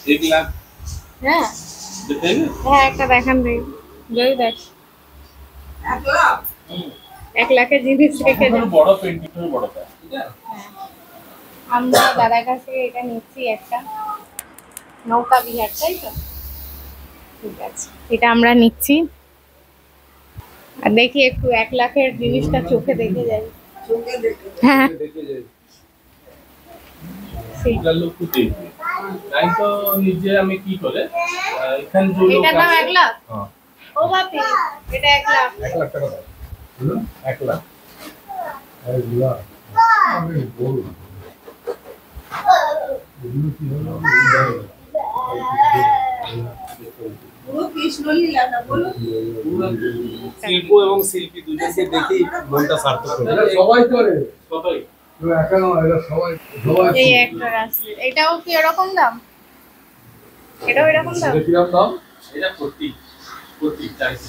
1 লাখ হ্যাঁ দেখাইবে? হ্যাঁ একটা দেখান দেই যদি দেখ 1 লাখের জিনিস রেখে দেন। বড় পেন্টিং বড়টা ঠিক আছে। হ্যাঁ আমরা দাদার কাছে এটা নিচ্ছি একটা নৌকা বিহার, তাই তো? ঠিক আছে এটা আমরা নিচ্ছি। আর দেখি একটু 1 লাখের জিনিসটা চোখে দেখে যাই। হ্যাঁ দেখে যাই সেই। এটা লোক তো দেখবে তাই তো নিজে আমি কি করে এখান যে লোক এটার দাম আছে 1 লাখ? হ্যাঁ ও বাপি এটা 1 লাখ। 1 লাখ টাকা দাও বলুন 1 লাখ 1 লাখ আমি বল এগুলো কি হলো পুরো কৃষ্ণলীলা না বলো। শিল্প এবং শিল্পী দুজনকে দেখি মনটা সার্থক হয়ে যায়। সবাই করে সবাই একা নয় এরা সবাই সবাই এই একটা আসলে এটাও কি এরকম দাম? এটাও এরকম দাম? এটা কিরকম দাম এটা 40 40 40